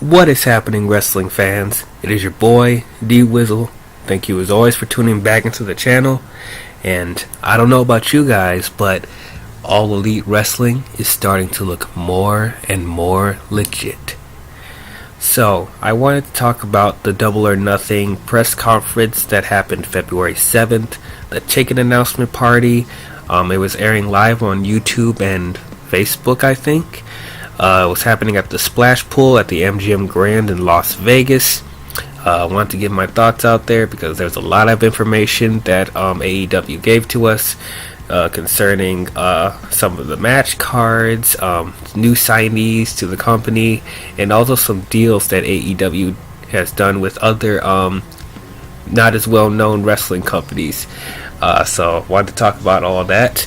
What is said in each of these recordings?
What is happening, wrestling fans? It is your boy, D-WIZZLE. Thank you as always for tuning back into the channel. And I don't know about you guys, but All Elite Wrestling is starting to look more and more legit. So, I wanted to talk about the Double or Nothing press conference that happened February 7th, the ticket announcement party. It was airing live on YouTube and Facebook, I think. It was happening at the Splash Pool at the MGM Grand in Las Vegas. I want to get my thoughts out there because there's a lot of information that AEW gave to us concerning some of the match cards, new signees to the company, and also some deals that AEW has done with other not as well known wrestling companies. So I wanted to talk about all that,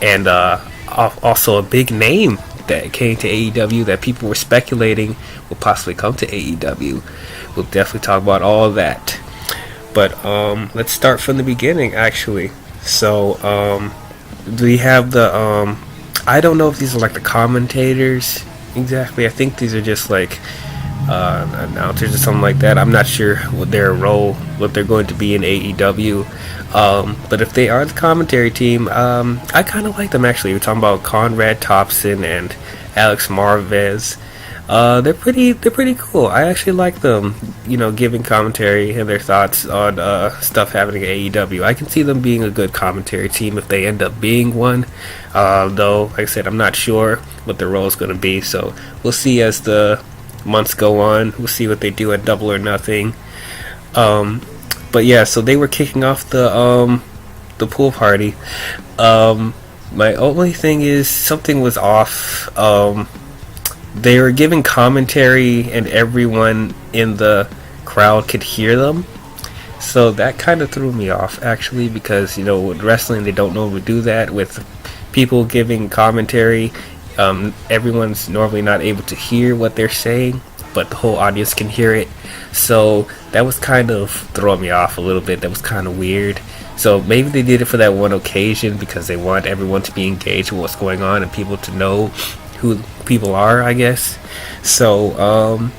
and also a big name that came to AEW that people were speculating will possibly come to AEW. We'll definitely talk about all of that. But let's start from the beginning, actually. So we have the I don't know if these are like the commentators exactly. I think these are just like announcers or something like that. I'm not sure what their role, what they're going to be in AEW. But if they are the commentary team, I kind of like them actually. We're talking about Conrad Thompson and Alex Marvez. They're pretty cool. I actually like them, giving commentary and their thoughts on stuff happening at AEW. I can see them being a good commentary team if they end up being one. Though, like I said, I'm not sure what their role is going to be. So we'll see as the months go on. We'll see what they do at Double or Nothing. But yeah, so they were kicking off the pool party. My only thing is something was off. They were giving commentary and everyone in the crowd could hear them. So that kind of threw me off, actually, because, with wrestling, they don't normally do that. With people giving commentary, everyone's normally not able to hear what they're saying, but the whole audience can hear it. So that was kind of throwing me off a little bit. That was kind of weird. So maybe they did it for that one occasion because they want everyone to be engaged with what's going on and people to know who people are, I guess. So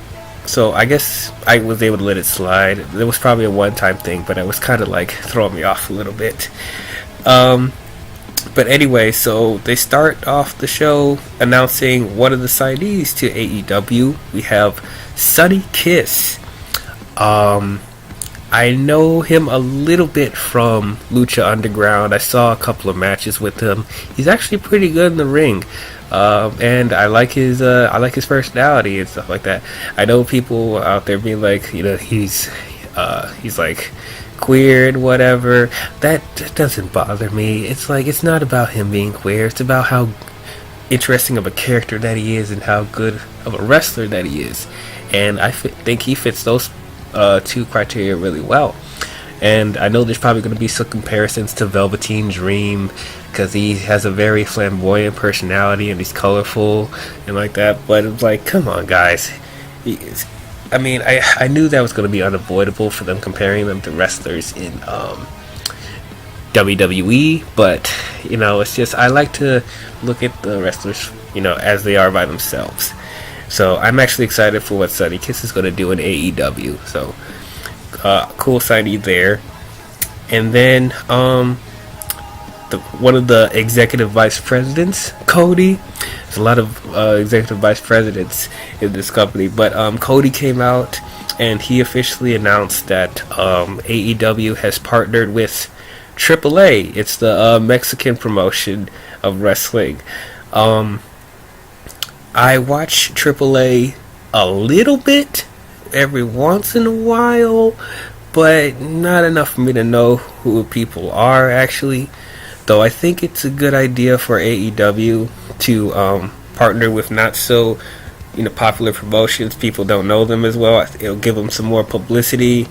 I guess I was able to let it slide. It was probably a one-time thing, but it was kind of like throwing me off a little bit. But anyway, so they start off the show announcing one of the signees to AEW. We have Sonny Kiss. I know him a little bit from Lucha Underground. I saw a couple of matches with him. He's actually pretty good in the ring. And I like his personality and stuff like that. I know people out there being like, he's like queer and whatever. That doesn't bother me. It's like, it's not about him being queer. It's about how interesting of a character that he is and how good of a wrestler that he is. And I think he fits those two criteria really well. And I know there's probably going to be some comparisons to Velveteen Dream because he has a very flamboyant personality and he's colorful and like that. But it's like, come on, guys. I knew that was going to be unavoidable for them comparing them to wrestlers in WWE. But, it's just, I like to look at the wrestlers, as they are by themselves. So I'm actually excited for what Sonny Kiss is going to do in AEW. So cool signee there. And then one of the executive vice presidents, Cody. There's a lot of executive vice presidents in this company, but Cody came out and he officially announced that AEW has partnered with AAA. It's the Mexican promotion of wrestling. I watch AAA a little bit every once in a while, but not enough for me to know who people are, actually. Though I think it's a good idea for AEW to partner with not so popular promotions. People don't know them as well. It'll give them some more publicity,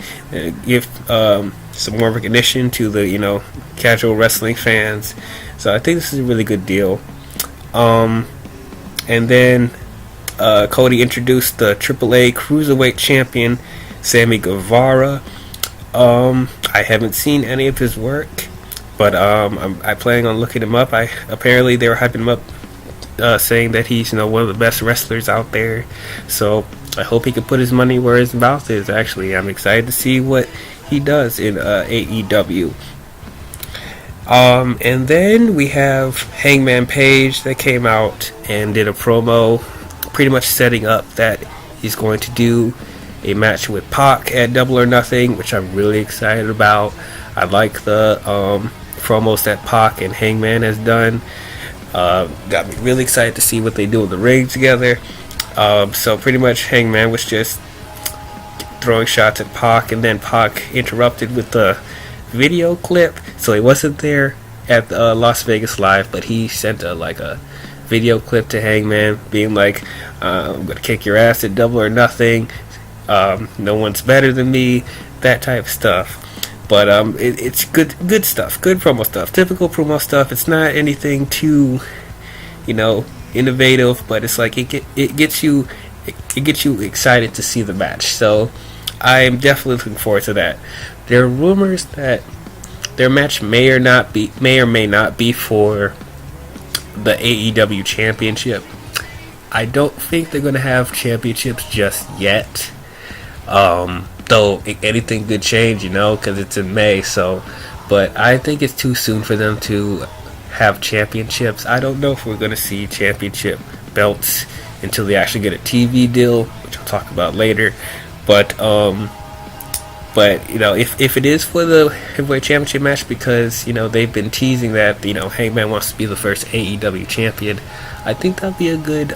give some more recognition to the casual wrestling fans. So I think this is a really good deal. And then Cody introduced the AAA Cruiserweight Champion, Sammy Guevara. I haven't seen any of his work, but I plan on looking him up. Apparently they were hyping him up saying that he's one of the best wrestlers out there. So I hope he can put his money where his mouth is. Actually, I'm excited to see what he does in AEW. And then we have Hangman Page that came out and did a promo pretty much setting up that he's going to do a match with Pac at Double or Nothing, which I'm really excited about. I like the promos that Pac and Hangman has done. Got me really excited to see what they do in the ring together. So pretty much Hangman was just throwing shots at Pac, and then Pac interrupted with the video clip. So he wasn't there at Las Vegas Live, but he sent a video clip to Hangman being like, I'm gonna kick your ass at Double or Nothing, no one's better than me, that type of stuff. But it's good stuff, good promo stuff, typical promo stuff. It's not anything too, innovative, but it's like it gets you excited to see the match. So I'm definitely looking forward to that. There are rumors that their match may or may not be for the AEW championship. I don't think they're going to have championships just yet. Though anything could change, because it's in May. So, but I think it's too soon for them to have championships. I don't know if we're going to see championship belts until they actually get a TV deal, which I'll talk about later. But if it is for the heavyweight championship match, because they've been teasing that Hangman wants to be the first AEW champion, I think that'd be a good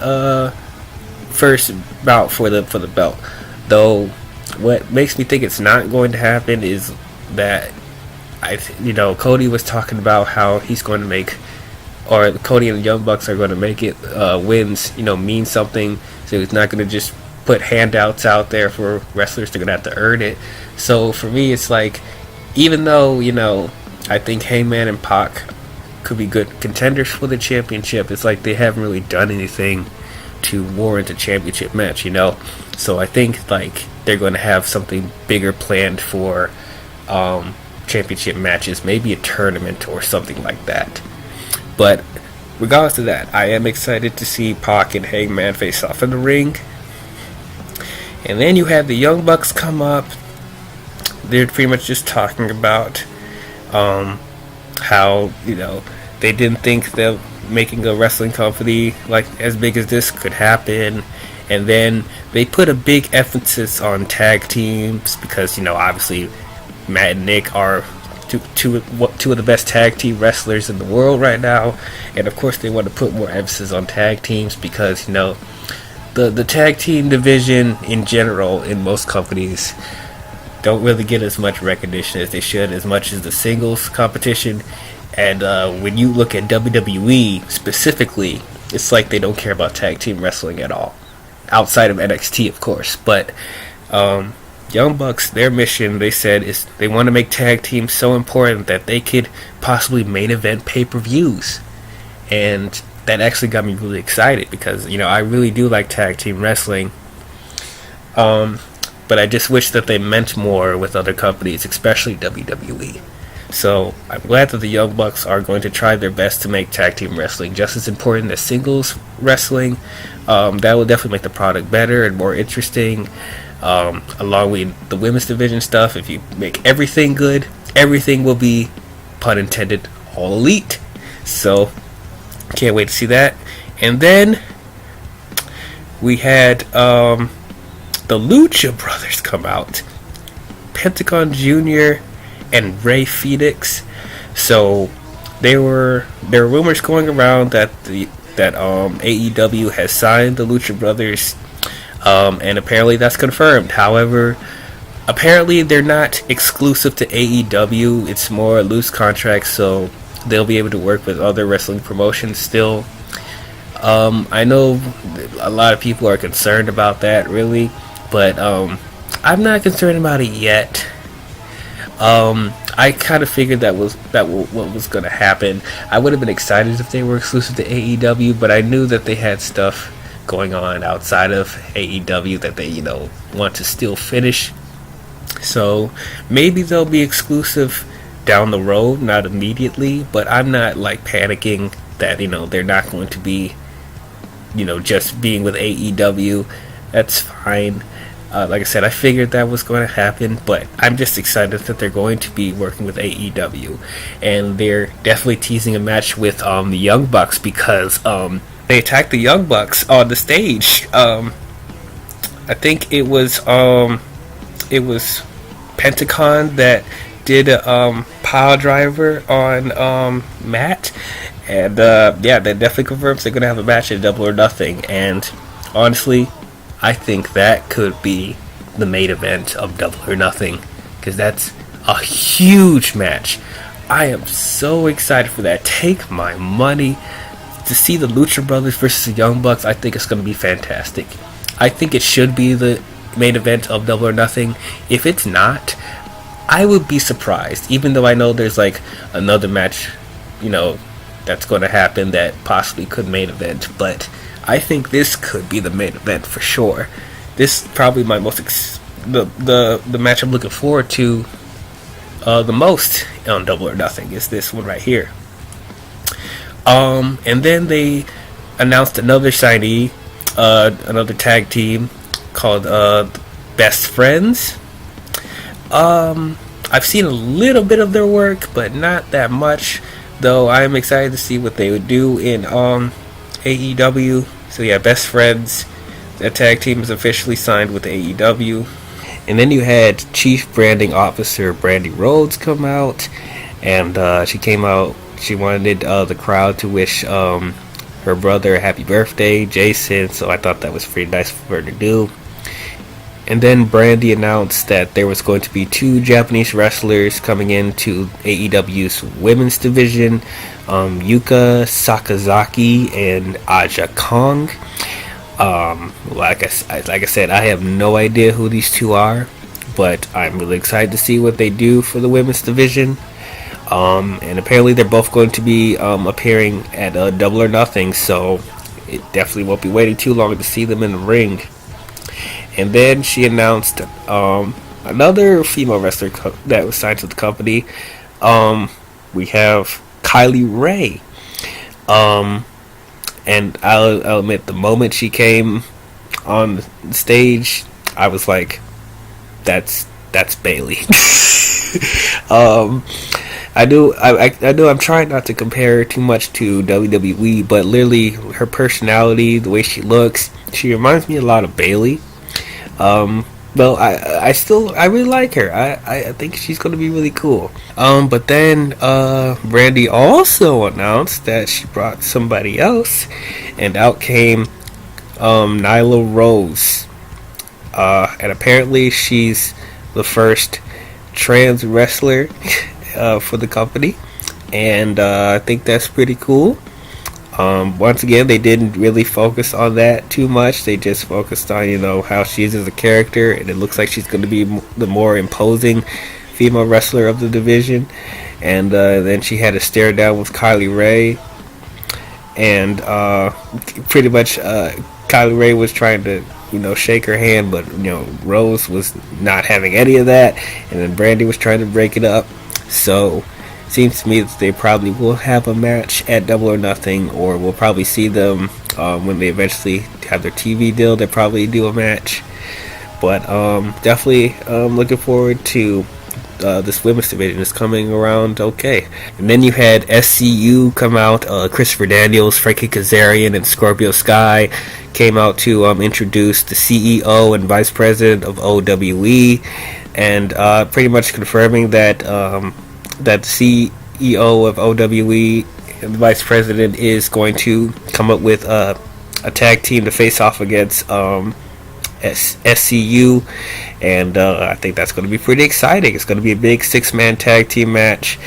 first bout for the belt. Though, what makes me think it's not going to happen is that Cody was talking about how he's going to make, or Cody and the Young Bucks are going to make it wins mean something. So he's not going to just put handouts out there for wrestlers. They're going to have to earn it. So for me, it's like, even though I think Hangman and Pac could be good contenders for the championship, it's like they haven't really done anything to warrant a championship match. So I think they're going to have something bigger planned for championship matches, maybe a tournament or something like that. But regardless of that, I am excited to see Pac and Hangman face off in the ring. And then you have the Young Bucks come up. They're pretty much just talking about how they didn't think that making a wrestling company as big as this could happen. And then they put a big emphasis on tag teams because obviously Matt and Nick are two of the best tag team wrestlers in the world right now, and of course they want to put more emphasis on tag teams because the tag team division in general in most companies don't really get as much recognition as they should, as much as the singles competition. And when you look at WWE specifically, it's like they don't care about tag team wrestling at all, outside of NXT, of course. But Young Bucks, their mission, they said, is they want to make tag teams so important that they could possibly main event pay-per-views. And that actually got me really excited because, I really do like tag team wrestling. But I just wish that they meant more with other companies, especially WWE. So I'm glad that the Young Bucks are going to try their best to make tag team wrestling just as important as singles wrestling. That will definitely make the product better and more interesting. Along with the women's division stuff, if you make everything good, everything will be, pun intended, all elite. So can't wait to see that. And then we had the Lucha Brothers come out, Pentagon Jr. and Rey Fenix. So there were rumors going around that AEW has signed the Lucha Brothers, and apparently that's confirmed. However, apparently they're not exclusive to AEW. It's more a loose contract, so they'll be able to work with other wrestling promotions still. I know a lot of people are concerned about that, really, but I'm not concerned about it yet. I kind of figured that was what was going to happen. I would have been excited if they were exclusive to AEW, but I knew that they had stuff going on outside of AEW that they want to still finish. So maybe they'll be exclusive down the road, not immediately, but I'm not panicking that they're not going to be just being with AEW. That's fine. Like I said, I figured that was going to happen, but I'm just excited that they're going to be working with AEW, and they're definitely teasing a match with the Young Bucks because they attacked the Young Bucks on the stage. I think it was Pentacon that did a pile driver on Matt, and yeah, that definitely confirms they're gonna have a match at Double or Nothing. And honestly, I think that could be the main event of Double or Nothing, because that's a huge match. I am so excited for that. Take my money. To see the Lucha Brothers versus the Young Bucks, I think it's going to be fantastic. I think it should be the main event of Double or Nothing. If it's not, I would be surprised, even though I know there's like another match, that's going to happen that possibly could main event. But I think this could be the main event for sure. This is probably my most the match I'm looking forward to the most on Double or Nothing is this one right here. And then they announced another signee, another tag team called Best Friends. I've seen a little bit of their work, but not that much. Though I am excited to see what they would do in AEW. So yeah, Best Friends. That tag team is officially signed with AEW. And then you had Chief Branding Officer Brandy Rhodes come out, and she came out. She wanted the crowd to wish her brother a happy birthday, Jason, so I thought that was pretty nice for her to do. And then Brandy announced that there was going to be 2 Japanese wrestlers coming into AEW's women's division, Yuka Sakazaki and Aja Kong. Like I said, I have no idea who these 2 are, but I'm really excited to see what they do for the women's division. And apparently they're both going to be appearing at Double or Nothing, so it definitely won't be waiting too long to see them in the ring. And then she announced another female wrestler that was signed to the company. We have Kylie Ray. And I'll admit, the moment she came on the stage, I was like, that's Bailey. I know I'm trying not to compare her too much to WWE, but literally her personality, the way she looks, she reminds me a lot of Bailey. Well, I really like her. I think she's going to be really cool. But then Brandy also announced that she brought somebody else, and out came Nyla Rose. And apparently she's the first trans wrestler for the company, and I think that's pretty cool. Once again, they didn't really focus on that too much. They just focused on how she is as a character, and it looks like she's going to be the more imposing female wrestler of the division. And then she had a stare down with Kylie Ray, and pretty much Kylie Ray was trying to shake her hand, but Rose was not having any of that, and then Brandy was trying to break it up. So seems to me that they probably will have a match at Double or Nothing, or we'll probably see them when they eventually have their TV deal. They'll probably do a match. But definitely looking forward to this women's division is coming around okay. And then you had SCU come out. Christopher Daniels, Frankie Kazarian, and Scorpio Sky came out to introduce the CEO and Vice President of OWE, and pretty much confirming that that the CEO of OWE and the Vice President is going to come up with a tag team to face off against SCU, and I think that's going to be pretty exciting. It's going to be a big 6-man tag team match.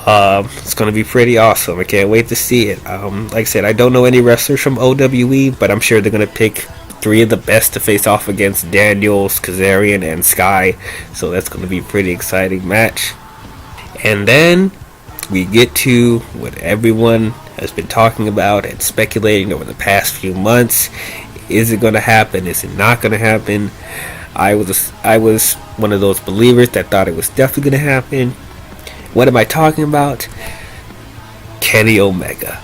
It's going to be pretty awesome. I can't wait to see it. Like I said, I don't know any wrestlers from OWE, but I'm sure they're going to pick 3 of the best to face off against Daniels, Kazarian, and Sky. So that's going to be a pretty exciting match. And then we get to what everyone has been talking about and speculating over the past few months. Is it going to happen? Is it not going to happen? I was one of those believers that thought it was definitely going to happen. What am I talking about? Kenny Omega.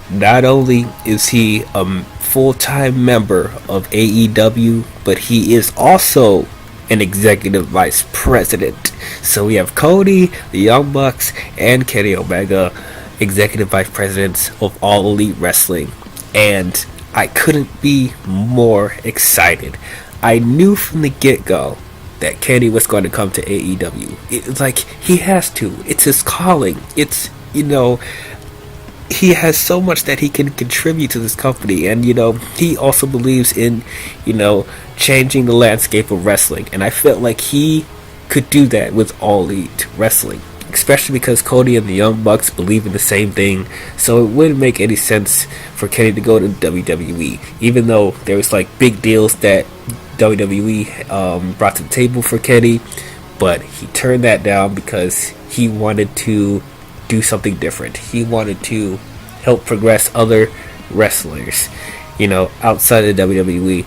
Not only is he a full-time member of AEW, but he is also an executive vice president. So we have Cody, the Young Bucks, and Kenny Omega, executive vice presidents of All Elite Wrestling. And I couldn't be more excited. I knew from the get-go that Kenny was going to come to AEW. It's like, he has to. It's his calling. It's, he has so much that he can contribute to this company. And, he also believes in, changing the landscape of wrestling. And I felt like he could do that with All Elite Wrestling. Especially because Cody and the Young Bucks believe in the same thing. So it wouldn't make any sense for Kenny to go to WWE. Even though there was like big deals that WWE brought to the table for Kenny, but he turned that down because he wanted to do something different. He wanted to help progress other wrestlers, outside of WWE,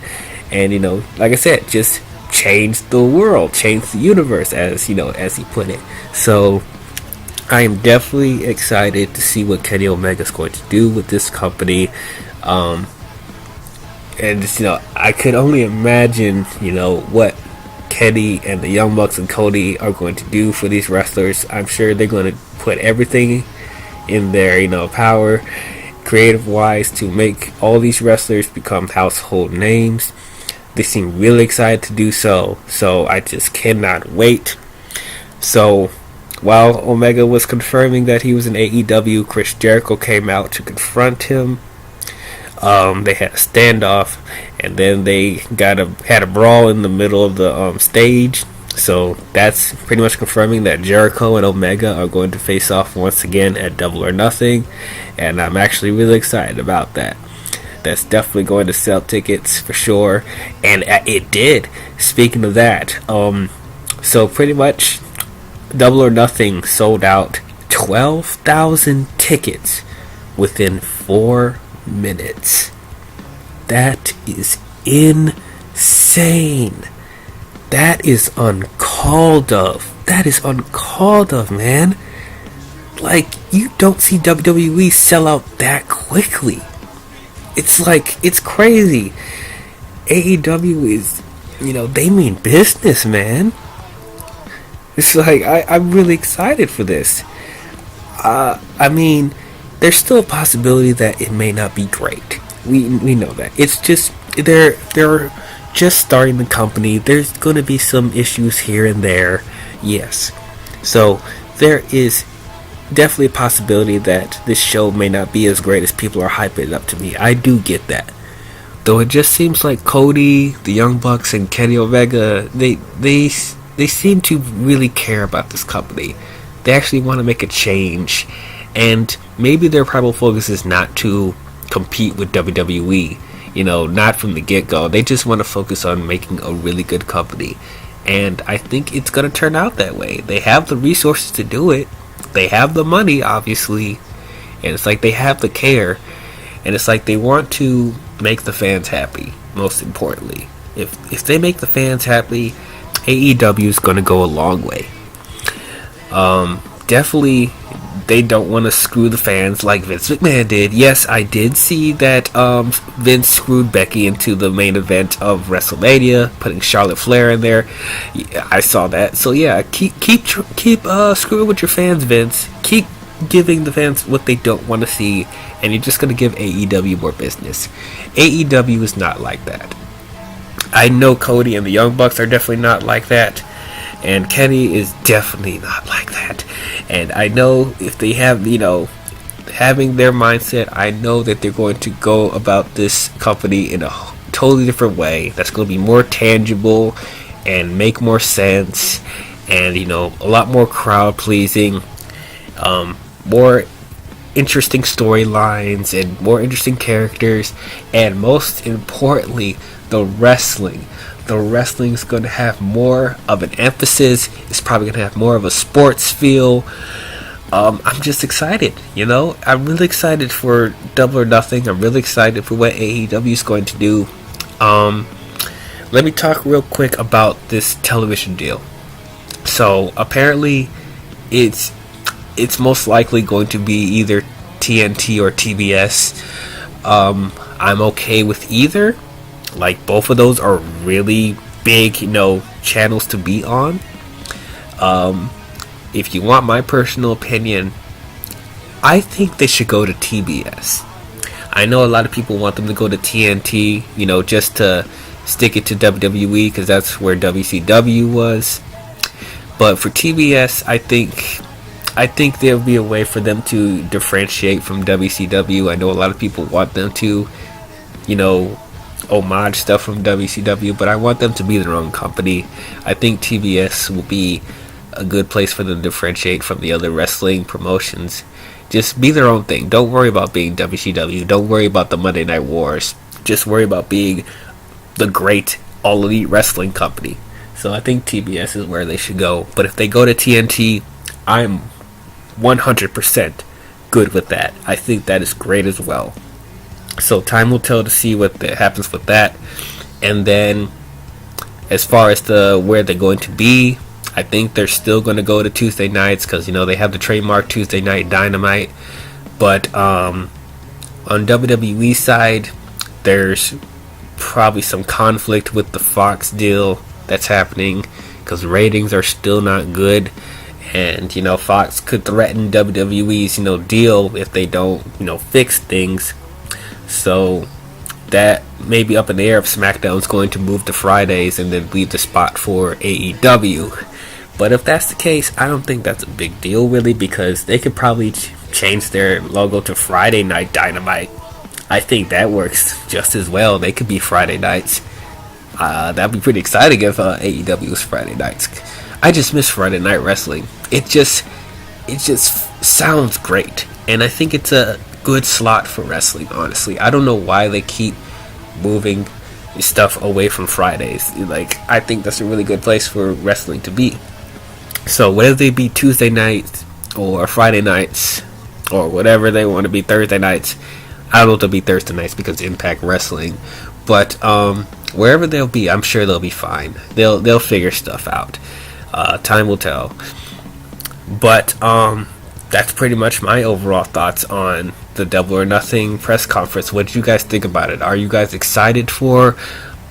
and like I said, just change the world, change the universe, as he put it. So I am definitely excited to see what Kenny Omega is going to do with this company. And just, I could only imagine, what Kenny and the Young Bucks and Cody are going to do for these wrestlers. I'm sure they're going to put everything in their, power, creative-wise, to make all these wrestlers become household names. They seem really excited to do so. So I just cannot wait. So while Omega was confirming that he was in AEW, Chris Jericho came out to confront him. They had a standoff, and then they had a brawl in the middle of the stage. So that's pretty much confirming that Jericho and Omega are going to face off once again at Double or Nothing, and I'm actually really excited about that. That's definitely going to sell tickets for sure, and it did. Speaking of that, so pretty much Double or Nothing sold out 12,000 tickets within 4 minutes. That is insane. That is uncalled of. That is uncalled of, man. Like, you don't see WWE sell out that quickly. It's like, it's crazy. AEW is, they mean business, man. It's like, I'm really excited for this. There's still a possibility that it may not be great. We know that. It's just, they're just starting the company. There's going to be some issues here and there. Yes. So, there is definitely a possibility that this show may not be as great as people are hyping it up to be. I do get that. Though it just seems like Cody, the Young Bucks, and Kenny Omega, they seem to really care about this company. They actually want to make a change. And maybe their primary focus is not to compete with WWE, not from the get-go. They just want to focus on making a really good company. And I think it's going to turn out that way. They have the resources to do it. They have the money, obviously. And it's like they have the care. And it's like they want to make the fans happy, most importantly. If they make the fans happy, AEW is going to go a long way. Definitely, they don't want to screw the fans like Vince McMahon did. Yes, I did see that Vince screwed Becky into the main event of WrestleMania, putting Charlotte Flair in there. Yeah, I saw that. So yeah, keep screwing with your fans, Vince. Keep giving the fans what they don't want to see, and you're just going to give AEW more business. AEW is not like that. I know Cody and the Young Bucks are definitely not like that. And Kenny is definitely not like that. And I know if they have, having their mindset, I know that they're going to go about this company in a totally different way. That's going to be more tangible and make more sense. And, a lot more crowd pleasing. More interesting storylines and more interesting characters. And most importantly, the wrestling. The wrestling's going to have more of an emphasis. It's probably going to have more of a sports feel. I'm just excited, I'm really excited for Double or Nothing. I'm really excited for what AEW is going to do. Let me talk real quick about this television deal. So apparently it's most likely going to be either TNT or TBS. I'm okay with either. Like, both of those are really big, channels to be on. If you want my personal opinion, I think they should go to TBS. I know a lot of people want them to go to TNT, just to stick it to WWE, because that's where WCW was. But for TBS, I think there'll be a way for them to differentiate from WCW. I know a lot of people want them to, homage stuff from WCW, but I want them to be their own company. I think TBS will be a good place for them to differentiate from the other wrestling promotions. Just be their own thing. Don't worry about being WCW. Don't worry about the Monday Night Wars. Just worry about being the great All Elite Wrestling company. So I think TBS is where they should go. But if they go to TNT, I'm 100% good with that. I think that is great as well. So time will tell to see what happens with that. And then as far as where they're going to be, I think they're still going to go to Tuesday nights because, they have the trademark Tuesday Night Dynamite. But on WWE side, there's probably some conflict with the Fox deal that's happening because ratings are still not good. And, Fox could threaten WWE's, deal if they don't, fix things. So that may be up in the air if SmackDown's going to move to Fridays and then leave the spot for AEW. But if that's the case, I don't think that's a big deal really, because they could probably change their logo to Friday Night Dynamite. I think that works just as well. They could be Friday nights. That'd be pretty exciting if AEW was Friday nights. I just miss Friday Night Wrestling. It just sounds great, and I think it's a good slot for wrestling. Honestly, I don't know why they keep moving stuff away from Fridays. I think that's a really good place for wrestling to be. So whether they be Tuesday nights or Friday nights or whatever they want to be, Thursday nights, I don't know if they'll be Thursday nights because Impact Wrestling, but wherever they'll be, I'm sure they'll be fine. They'll figure stuff out. Time will tell. But that's pretty much my overall thoughts on the Double or Nothing press conference. What did you guys think about it? Are you guys excited for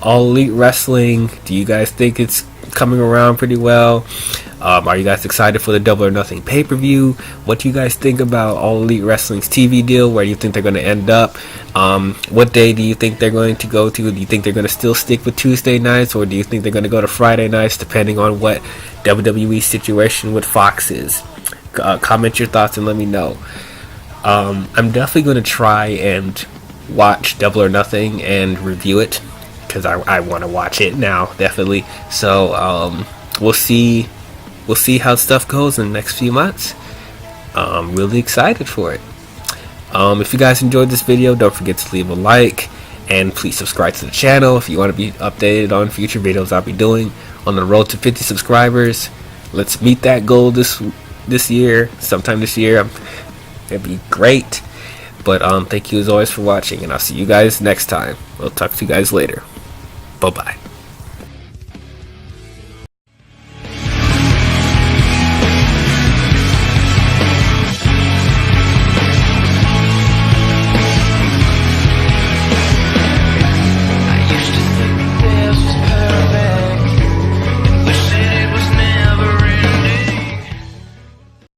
All Elite Wrestling? Do you guys think it's coming around pretty well? Are you guys excited for the Double or Nothing pay-per-view? What do you guys think about All Elite Wrestling's TV deal? Where do you think they're going to end up? What day do you think they're going to go to? Do you think they're going to still stick with Tuesday nights, or do you think they're going to go to Friday nights, depending on what WWE situation with Fox is? Comment your thoughts and let me know. I'm definitely going to try and watch Double or Nothing and review it, because I want to watch it now, definitely. So we'll see how stuff goes in the next few months. I'm really excited for it. If you guys enjoyed this video, don't forget to leave a like, and please subscribe to the channel if you want to be updated on future videos I'll be doing on the road to 50 subscribers. Let's meet that goal this year, sometime this year. It'd be great. But thank you as always for watching, and I'll see you guys next time. I'll talk to you guys later. Bye bye.